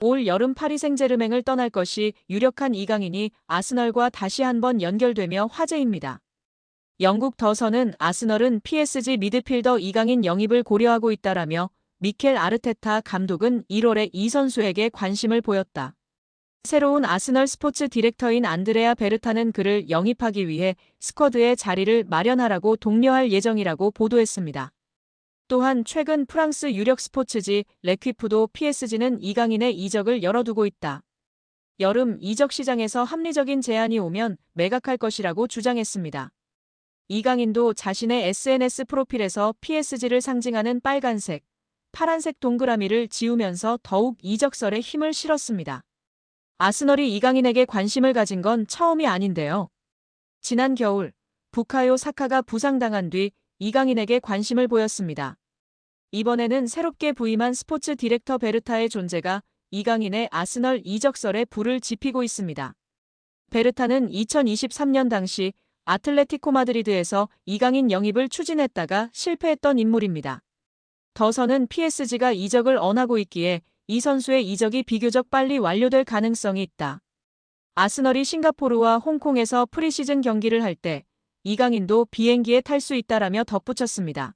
올 여름 파리 생제르맹을 떠날 것이 유력한 이강인이 아스널과 다시 한번 연결되며 화제입니다. 영국 더선은 아스널은 PSG 미드필더 이강인 영입을 고려하고 있다라며 미켈 아르테타 감독은 1월에 이 선수에게 관심을 보였다. 새로운 아스널 스포츠 디렉터인 안드레아 베르타는 그를 영입하기 위해 스쿼드에 자리를 마련하라고 독려할 예정이라고 보도했습니다. 또한 최근 프랑스 유력 스포츠지 레퀴프도 PSG는 이강인의 이적을 열어두고 있다. 여름 이적 시장에서 합리적인 제안이 오면 매각할 것이라고 주장했습니다. 이강인도 자신의 SNS 프로필에서 PSG를 상징하는 빨간색, 파란색 동그라미를 지우면서 더욱 이적설에 힘을 실었습니다. 아스널이 이강인에게 관심을 가진 건 처음이 아닌데요. 지난 겨울 부카요 사카가 부상당한 뒤 이강인에게 관심을 보였습니다. 이번에는 새롭게 부임한 스포츠 디렉터 베르타의 존재가 이강인의 아스널 이적설에 불을 지피고 있습니다. 베르타는 2023년 당시 아틀레티코 마드리드에서 이강인 영입을 추진했다가 실패했던 인물입니다. 더선은 PSG가 이적을 언하고 있기에 이 선수의 이적이 비교적 빨리 완료될 가능성이 있다. 아스널이 싱가포르와 홍콩에서 프리시즌 경기를 할 때 이강인도 비행기에 탈 수 있다라며 덧붙였습니다.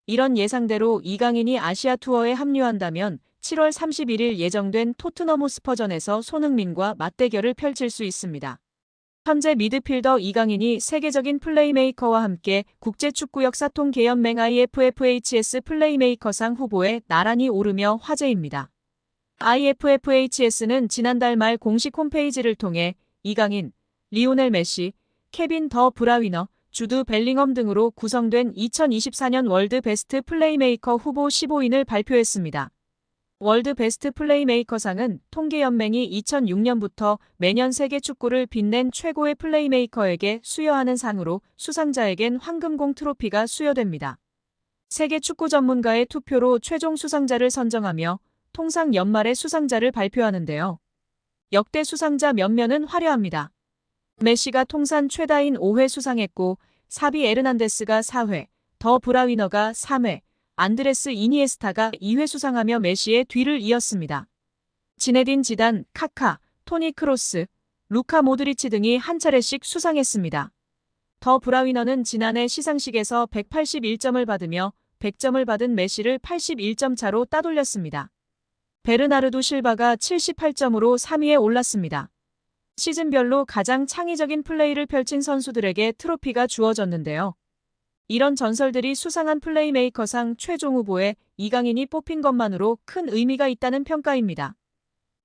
이런 예상대로 이강인이 아시아 투어에 합류한다면 7월 31일 예정된 토트넘 호스퍼전에서 손흥민과 맞대결을 펼칠 수 있습니다. 현재 미드필더 이강인이 세계적인 플레이메이커와 함께 국제축구 역사통 계연맹 IFFHS 플레이메이커상 후보에 나란히 오르며 화제입니다. IFFHS는 지난달 말 공식 홈페이지를 통해 이강인, 리오넬 메시, 케빈 더 브라위너, 주드 벨링엄 등으로 구성된 2024년 월드 베스트 플레이메이커 후보 15인을 발표했습니다. 월드 베스트 플레이메이커상은 통계연맹이 2006년부터 매년 세계 축구를 빛낸 최고의 플레이메이커에게 수여하는 상으로 수상자에겐 황금공 트로피가 수여됩니다. 세계 축구 전문가의 투표로 최종 수상자를 선정하며 통상 연말에 수상자를 발표하는데요. 역대 수상자 면면은 화려합니다. 메시가 통산 최다인 5회 수상했고 사비 에르난데스가 4회, 더 브라위너가 3회, 안드레스 이니에스타가 2회 수상하며 메시의 뒤를 이었습니다. 지네딘 지단, 카카, 토니 크로스, 루카 모드리치 등이 한 차례씩 수상했습니다. 더 브라위너는 지난해 시상식에서 181점을 받으며 100점을 받은 메시를 81점 차로 따돌렸습니다. 베르나르도 실바가 78점으로 3위에 올랐습니다. 시즌별로 가장 창의적인 플레이를 펼친 선수들에게 트로피가 주어졌는데요. 이런 전설들이 수상한 플레이메이커상 최종 후보에 이강인이 뽑힌 것만으로 큰 의미가 있다는 평가입니다.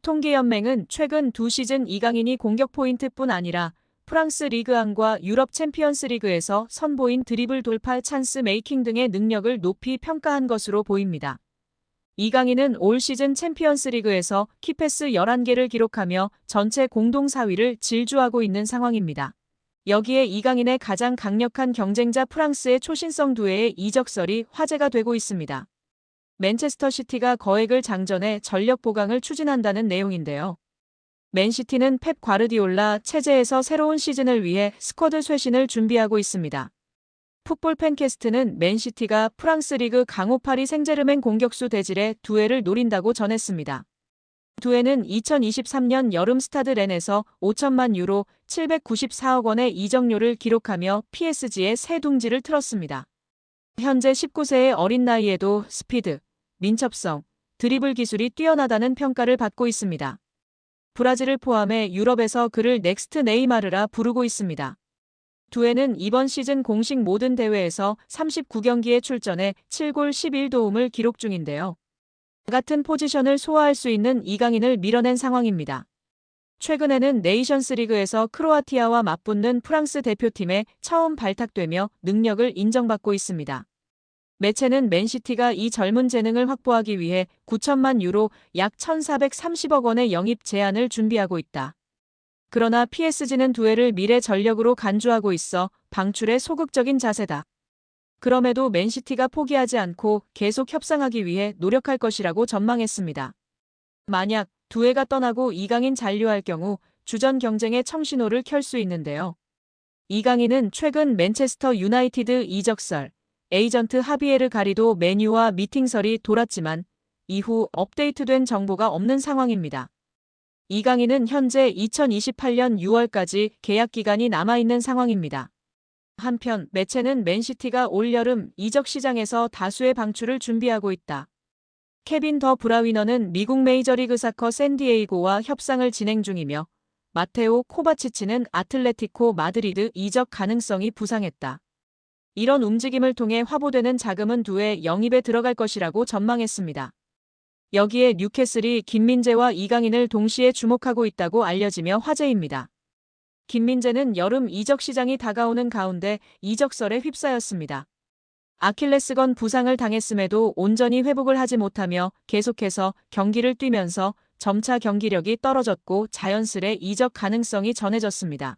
통계연맹은 최근 2시즌 이강인이 공격 포인트뿐 아니라 프랑스 리그1과 유럽 챔피언스 리그에서 선보인 드리블 돌파 찬스 메이킹 등의 능력을 높이 평가한 것으로 보입니다. 이강인은 올 시즌 챔피언스 리그에서 키패스 11개를 기록하며 전체 공동 4위를 질주하고 있는 상황입니다. 여기에 이강인의 가장 강력한 경쟁자 프랑스의 초신성 두뇌의 이적설이 화제가 되고 있습니다. 맨체스터 시티가 거액을 장전해 전력 보강을 추진한다는 내용인데요. 맨시티는 펩 과르디올라 체제에서 새로운 시즌을 위해 스쿼드 쇄신을 준비하고 있습니다. 풋볼 팬캐스트는 맨시티가 프랑스 리그 강호 파리 생제르맹 공격수 데질의 두에를 노린다고 전했습니다. 두에는 2023년 여름 스타드 렌에서 5천만 유로 794억 원의 이적료를 기록하며 PSG의 새 둥지를 틀었습니다. 현재 19세의 어린 나이에도 스피드, 민첩성, 드리블 기술이 뛰어나다는 평가를 받고 있습니다. 브라질을 포함해 유럽에서 그를 넥스트 네이마르라 부르고 있습니다. 두에는 이번 시즌 공식 모든 대회에서 39경기에 출전해 7골 11도움을 기록 중인데요. 같은 포지션을 소화할 수 있는 이강인을 밀어낸 상황입니다. 최근에는 네이션스 리그에서 크로아티아와 맞붙는 프랑스 대표팀에 처음 발탁되며 능력을 인정받고 있습니다. 매체는 맨시티가 이 젊은 재능을 확보하기 위해 9천만 유로 약 1,430억 원의 영입 제안을 준비하고 있다. 그러나 PSG는 두에를 미래 전력으로 간주하고 있어 방출에 소극적인 자세다. 그럼에도 맨시티가 포기하지 않고 계속 협상하기 위해 노력할 것이라고 전망했습니다. 만약 두에가 떠나고 이강인 잔류할 경우 주전 경쟁의 청신호를 켤 수 있는데요. 이강인은 최근 맨체스터 유나이티드 이적설, 에이전트 하비에르 가리도 메뉴와 미팅설이 돌았지만 이후 업데이트된 정보가 없는 상황입니다. 이강인은 현재 2028년 6월까지 계약 기간이 남아있는 상황입니다. 한편 매체는 맨시티가 올여름 이적 시장에서 다수의 방출을 준비하고 있다. 케빈 더 브라위너는 미국 메이저리그 사커 샌디에이고와 협상을 진행 중이며 마테오 코바치치는 아틀레티코 마드리드 이적 가능성이 부상했다. 이런 움직임을 통해 화보되는 자금은 2회 영입에 들어갈 것이라고 전망했습니다. 여기에 뉴캐슬이 김민재와 이강인을 동시에 주목하고 있다고 알려지며 화제입니다. 김민재는 여름 이적 시장이 다가오는 가운데 이적설에 휩싸였습니다. 아킬레스건 부상을 당했음에도 온전히 회복을 하지 못하며 계속해서 경기를 뛰면서 점차 경기력이 떨어졌고 자연스레 이적 가능성이 전해졌습니다.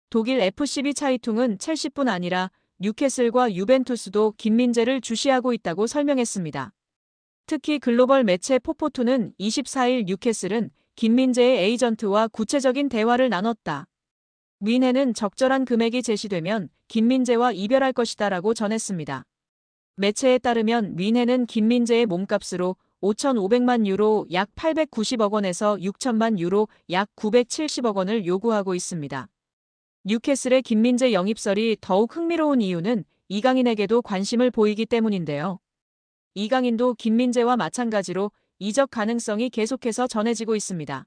독일 FCB 차이퉁은 첼시뿐 아니라 뉴캐슬과 유벤투스도 김민재를 주시하고 있다고 설명했습니다. 특히 글로벌 매체 포포투는 24일 뉴캐슬은 김민재의 에이전트와 구체적인 대화를 나눴다. 뮌헨은 적절한 금액이 제시되면 김민재와 이별할 것이다라고 전했습니다. 매체에 따르면 뮌헨은 김민재의 몸값으로 5,500만 유로 약 890억 원에서 6천만 유로 약 970억 원을 요구하고 있습니다. 뉴캐슬의 김민재 영입설이 더욱 흥미로운 이유는 이강인에게도 관심을 보이기 때문인데요. 이강인도 김민재와 마찬가지로 이적 가능성이 계속해서 전해지고 있습니다.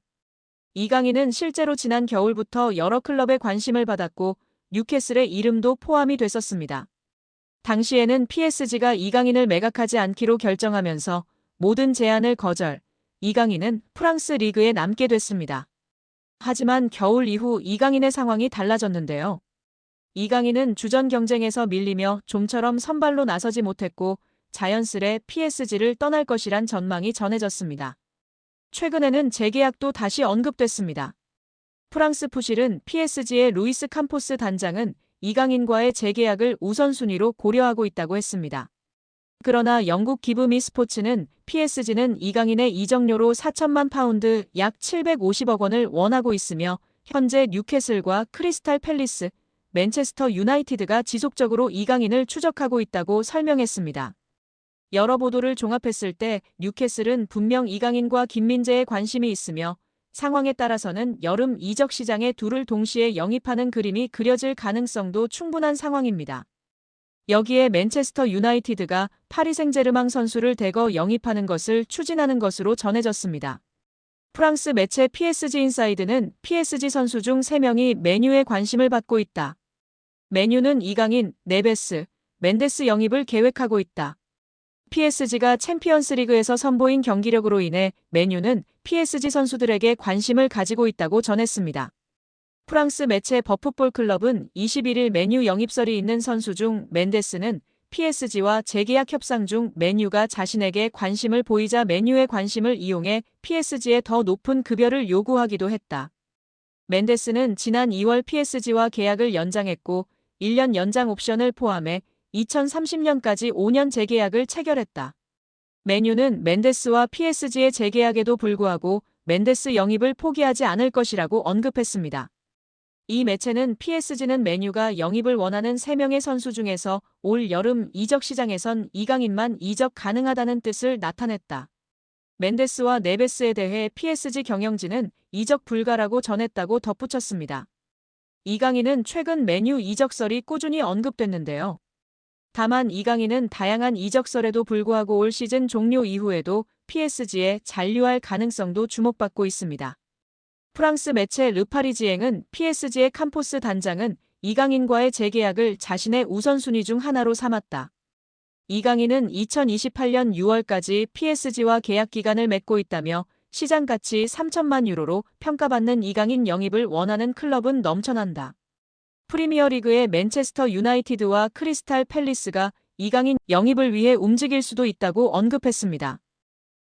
이강인은 실제로 지난 겨울부터 여러 클럽에 관심을 받았고 뉴캐슬의 이름도 포함이 됐었습니다. 당시에는 PSG가 이강인을 매각하지 않기로 결정하면서 모든 제안을 거절, 이강인은 프랑스 리그에 남게 됐습니다. 하지만 겨울 이후 이강인의 상황이 달라졌는데요. 이강인은 주전 경쟁에서 밀리며 좀처럼 선발로 나서지 못했고 자연스레 PSG를 떠날 것이란 전망이 전해졌습니다. 최근에는 재계약도 다시 언급됐습니다. 프랑스 푸실은 PSG의 루이스 캄포스 단장은 이강인과의 재계약을 우선순위로 고려하고 있다고 했습니다. 그러나 영국 기브미 스포츠는 PSG는 이강인의 이적료로 4천만 파운드 약 750억 원을 원하고 있으며 현재 뉴캐슬과 크리스탈 팰리스, 맨체스터 유나이티드가 지속적으로 이강인을 추적하고 있다고 설명했습니다. 여러 보도를 종합했을 때 뉴캐슬은 분명 이강인과 김민재에 관심이 있으며 상황에 따라서는 여름 이적 시장에 둘을 동시에 영입하는 그림이 그려질 가능성도 충분한 상황입니다. 여기에 맨체스터 유나이티드가 파리 생제르맹 선수를 대거 영입하는 것을 추진하는 것으로 전해졌습니다. 프랑스 매체 PSG 인사이드는 PSG 선수 중 3명이 맨유에 관심을 받고 있다. 맨유는 이강인, 네베스, 멘데스 영입을 계획하고 있다. PSG가 챔피언스리그에서 선보인 경기력으로 인해 맨유는 PSG 선수들에게 관심을 가지고 있다고 전했습니다. 프랑스 매체 버풋볼 클럽은 21일 맨유 영입설이 있는 선수 중 멘데스는 PSG와 재계약 협상 중 맨유가 자신에게 관심을 보이자 맨유의 관심을 이용해 PSG에 더 높은 급여를 요구하기도 했다. 멘데스는 지난 2월 PSG와 계약을 연장했고 1년 연장 옵션을 포함해 2030년까지 5년 재계약을 체결했다. 맨유는 멘데스와 PSG의 재계약에도 불구하고 멘데스 영입을 포기하지 않을 것이라고 언급했습니다. 이 매체는 PSG는 맨유가 영입을 원하는 3명의 선수 중에서 올 여름 이적 시장에선 이강인만 이적 가능하다는 뜻을 나타냈다. 멘데스와 네베스에 대해 PSG 경영진은 이적 불가라고 전했다고 덧붙였습니다. 이강인은 최근 맨유 이적설이 꾸준히 언급됐는데요. 다만 이강인은 다양한 이적설에도 불구하고 올 시즌 종료 이후에도 PSG에 잔류할 가능성도 주목받고 있습니다. 프랑스 매체 르파리지앵은 PSG의 캄포스 단장은 이강인과의 재계약을 자신의 우선순위 중 하나로 삼았다. 이강인은 2028년 6월까지 PSG와 계약 기간을 맺고 있다며 시장 가치 3천만 유로로 평가받는 이강인 영입을 원하는 클럽은 넘쳐난다. 프리미어리그의 맨체스터 유나이티드와 크리스탈 팰리스가 이강인 영입을 위해 움직일 수도 있다고 언급했습니다.